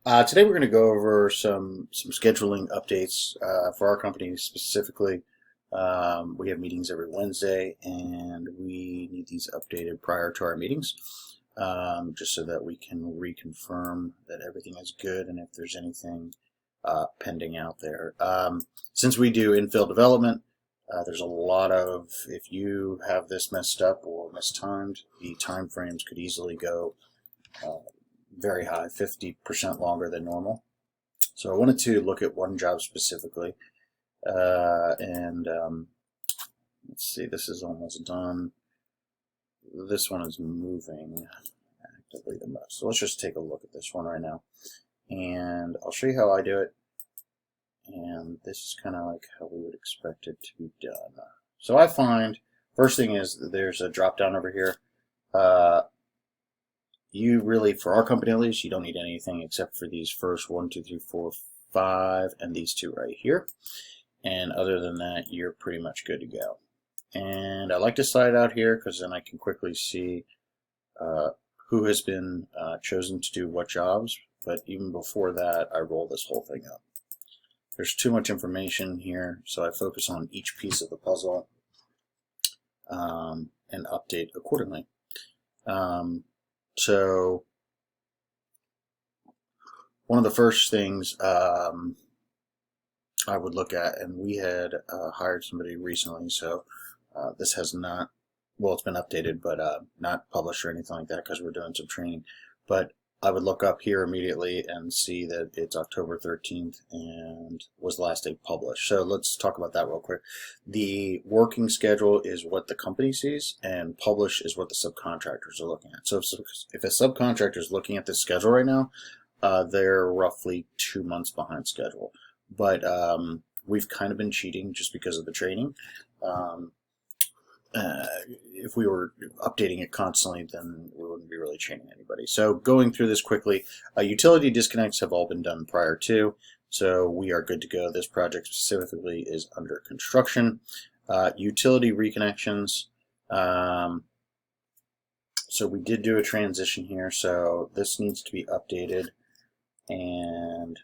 Today we're going to go over some scheduling updates for our company specifically. We have meetings every Wednesday, and we need these updated prior to our meetings, just so that we can reconfirm that everything is good and if there's anything pending out there. Since we do infill development, there's a lot of, if you have this messed up or mistimed, the time frames could easily go very high, 50% longer than normal. So I wanted to look at one job specifically, and let's see, this is almost done. This one is moving actively the most. So let's just take a look at this one right now, and I'll show you how I do it. And this is kind of like how we would expect it to be done. So I find, first thing is there's a drop down over here. You really, for our company at least, you don't need anything except for these first 1, 2, 3, 4, 5, and these two right here. And other than that, you're pretty much good to go. And I like to slide out here because then I can quickly see who has been chosen to do what jobs. But even before that, I roll this whole thing up. There's too much information here, so I focus on each piece of the puzzle and update accordingly. So one of the first things I would look at, and we had hired somebody recently, so this has not, well, it's been updated, but not published or anything like that because we're doing some training. But I would look up here immediately and see that it's October 13th and was the last day published. So let's talk about that real quick. The working schedule is what the company sees, and publish is what the subcontractors are looking at. So if a subcontractor is looking at this schedule right now, they're roughly 2 months behind schedule. But we've kind of been cheating just because of the training. If we were updating it constantly, then we wouldn't be really training anybody. So going through this quickly, utility disconnects have all been done prior to, so we are good to go. This project specifically is under construction. Utility reconnections. So we did do a transition here, so this needs to be updated. And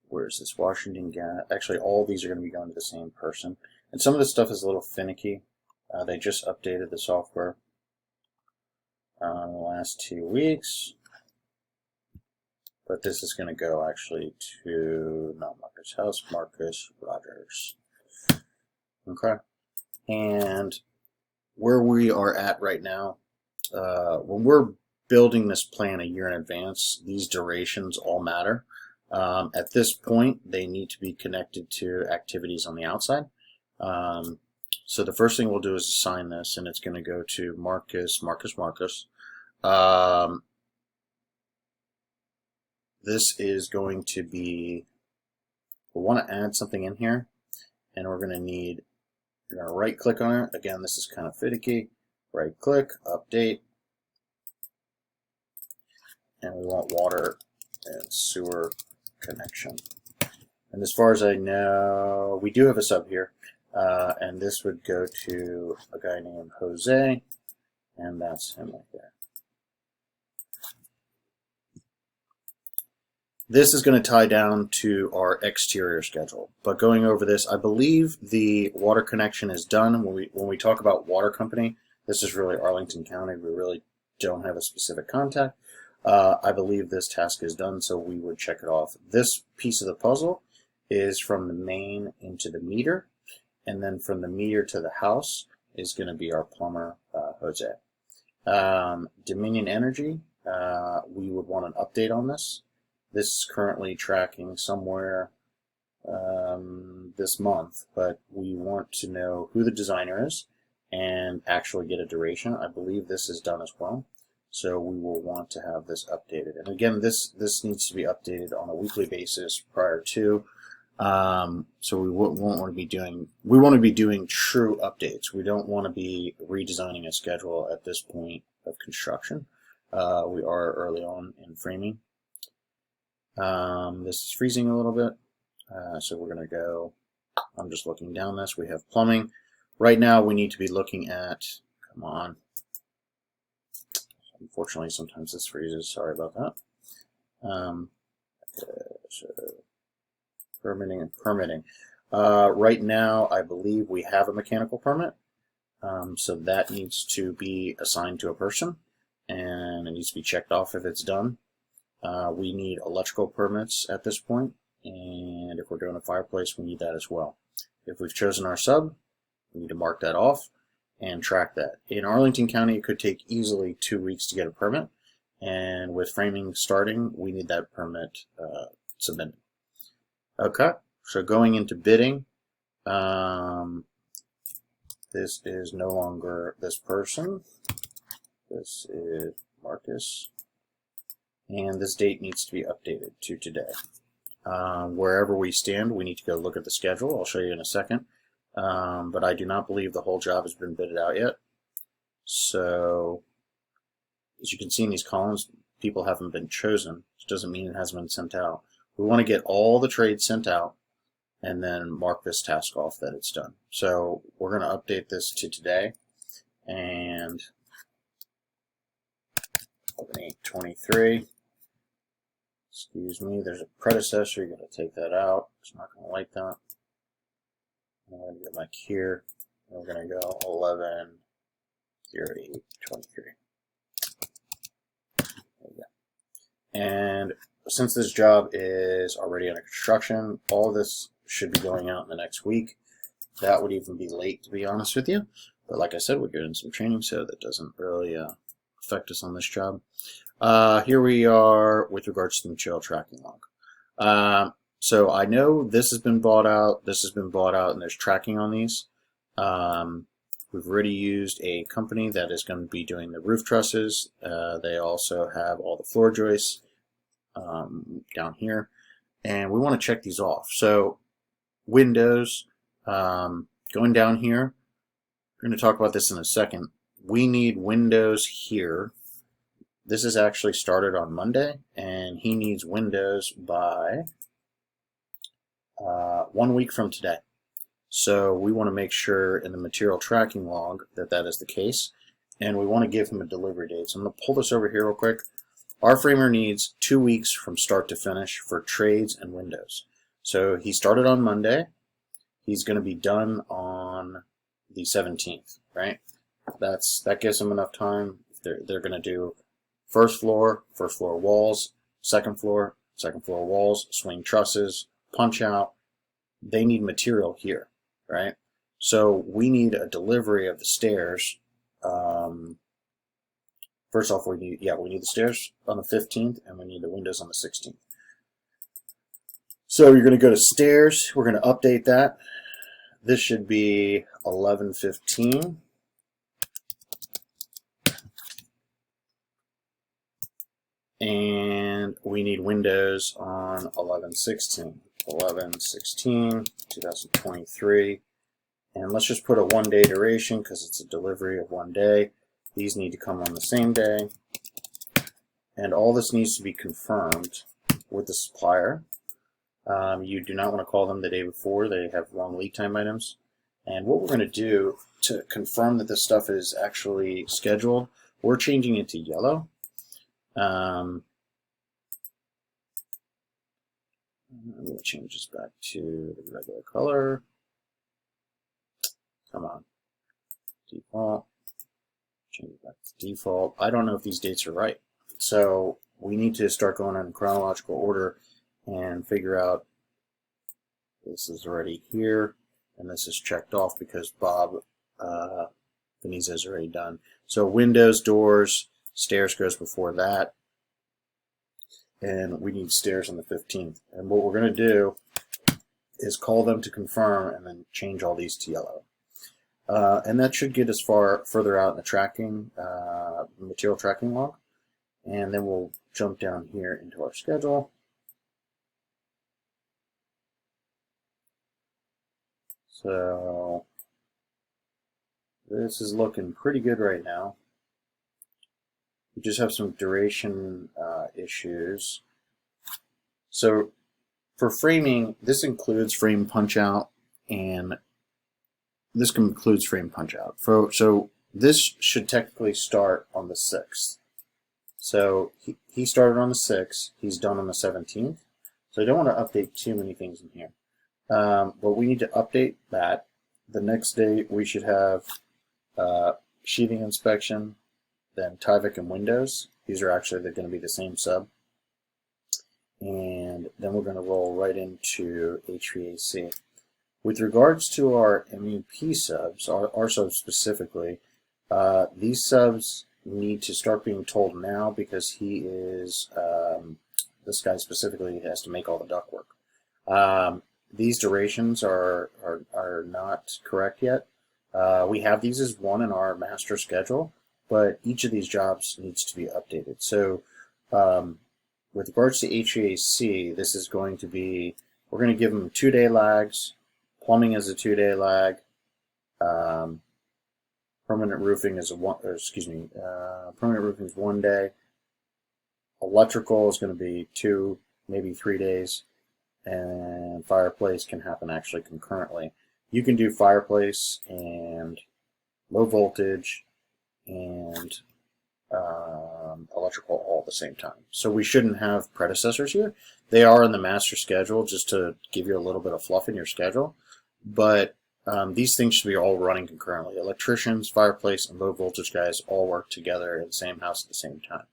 where's this? Washington Gas. Actually, all of these are going to be going to the same person. And some of this stuff is a little finicky. They just updated the software in the last 2 weeks. But this is going to go actually to, not Marcus House, Marcus Rogers. Okay. And where we are at right now, when we're building this plan a year in advance, these durations all matter. At this point, they need to be connected to activities on the outside. So the first thing we'll do is assign this, and it's going to go to Marcus. This is going to be, we'll want to add something in here, and we're going to right click on it. Again, this is kind of finicky. Right click, update, and we want water and sewer connection. And as far as I know, we do have a sub here. And this would go to a guy named Jose, and that's him right there. This is going to tie down to our exterior schedule. But going over this, I believe the water connection is done. When we talk about water company, this is really Arlington County. We really don't have a specific contact. I believe this task is done, so we would check it off. This piece of the puzzle is from the main into the meter. And then from the meter to the house is going to be our plumber, Jose. Dominion Energy, we would want an update on this. This is currently tracking somewhere this month, but we want to know who the designer is and actually get a duration. I believe this is done as well. So we will want to have this updated. And again, this needs to be updated on a weekly basis prior to. So we won't want to be doing, we want to be doing true updates. We don't want to be redesigning a schedule at this point of construction. We are early on in framing. This is freezing a little bit. So we're going to go, I'm just looking down this. We have plumbing. Right now we need to be looking at, come on. Unfortunately, sometimes this freezes. Sorry about that. Um, so permitting and permitting. Right now, I believe we have a mechanical permit, so that needs to be assigned to a person, and it needs to be checked off if it's done. We need electrical permits at this point, and if we're doing a fireplace, we need that as well. If we've chosen our sub, we need to mark that off and track that. In Arlington County, it could take easily 2 weeks to get a permit, and with framing starting, we need that permit submitted. Okay, so going into bidding, this is no longer this person. This is Marcus. And this date needs to be updated to today. Wherever we stand, we need to go look at the schedule. I'll show you in a second. But I do not believe the whole job has been bidded out yet. So, as you can see in these columns, people haven't been chosen, which doesn't mean it hasn't been sent out. We want to get all the trades sent out and then mark this task off that it's done. So we're going to update this to today, and 8/23. Excuse me, there's a predecessor, you got to take that out. It's not going to like that. I'm going to go back here, and we're going to go 11/08/23. There we go. And since this job is already under construction, all of this should be going out in the next week. That would even be late, to be honest with you. But like I said, we're getting some training, so that doesn't really affect us on this job. Here we are with regards to the material tracking log. So I know this has been bought out, this has been bought out, and there's tracking on these. We've already used a company that is going to be doing the roof trusses. They also have all the floor joists down here. And we want to check these off. So windows, going down here, we're going to talk about this in a second. We need windows here. This is actually started on Monday, and he needs windows by 1 week from today. So we want to make sure in the material tracking log that that is the case, and we want to give him a delivery date. So I'm going to pull this over here real quick. Our framer needs 2 weeks from start to finish for trades and windows. So he started on Monday. He's going to be done on the 17th, right? That gives him enough time. They're going to do first floor walls, second floor walls, swing trusses, punch out. They need material here, right? So we need a delivery of the stairs. First off, we need the stairs on the 15th, and we need the windows on the 16th. So you're going to go to stairs. We're going to update that. This should be 11/15. And we need windows on 11/16. 11/16/2023. And let's just put a 1 day duration because it's a delivery of 1 day. These need to come on the same day. And all this needs to be confirmed with the supplier. You do not want to call them the day before. They have long lead time items. And what we're going to do to confirm that this stuff is actually scheduled, we're changing it to yellow. I'm going to change this back to the regular color. Come on. Default. Change it back to default. I don't know if these dates are right. So we need to start going in chronological order and figure out this is already here and this is checked off because Bob Veneza is already done. So windows, doors, stairs goes before that. And we need stairs on the 15th. And what we're going to do is call them to confirm and then change all these to yellow. And that should get us further out in the tracking, material tracking log. And then we'll jump down here into our schedule. So this is looking pretty good right now. We just have some duration issues. So for framing, this includes frame punch out, and this includes frame punch out. So this should technically start on the 6th. So he started on the 6th. He's done on the 17th. So I don't want to update too many things in here. But we need to update that. The next day we should have sheathing inspection, then Tyvek and Windows. These are actually, they're going to be the same sub. And then we're going to roll right into HVAC. With regards to our MEP subs, our subs specifically, these subs need to start being told now because he is, this guy specifically has to make all the ductwork. These durations are not correct yet. We have these as one in our master schedule, but each of these jobs needs to be updated. So with regards to HVAC, this is going to be, we're going to give them 2-day lags. Plumbing is a 2-day lag. Permanent roofing is permanent roofing is 1 day. Electrical is going to be 2, maybe 3 days. And fireplace can happen actually concurrently. You can do fireplace and low voltage and electrical all at the same time. So we shouldn't have predecessors here. They are in the master schedule just to give you a little bit of fluff in your schedule. But these things should be all running concurrently. Electricians, fireplace, and low voltage guys all work together in the same house at the same time.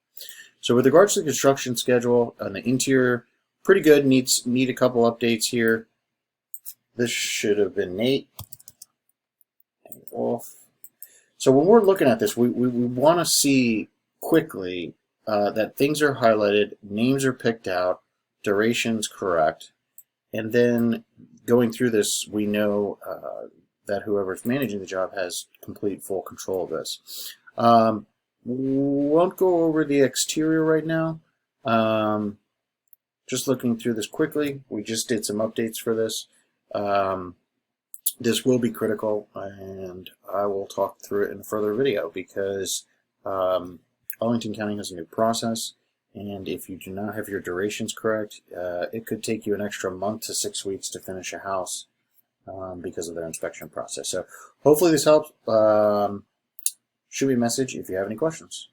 So with regards to the construction schedule on the interior, pretty good. Need a couple updates here. This should have been Nate. Off. So when we're looking at this, we want to see quickly that things are highlighted, names are picked out, durations correct, and then going through this, we know that whoever's managing the job has complete full control of this. Won't go over the exterior right now. Just looking through this quickly, we just did some updates for this. This will be critical, and I will talk through it in a further video because Arlington County has a new process, and if you do not have your durations correct, it could take you an extra month to 6 weeks to finish a house because of their inspection process. So hopefully this helps. Shoot me a message if you have any questions.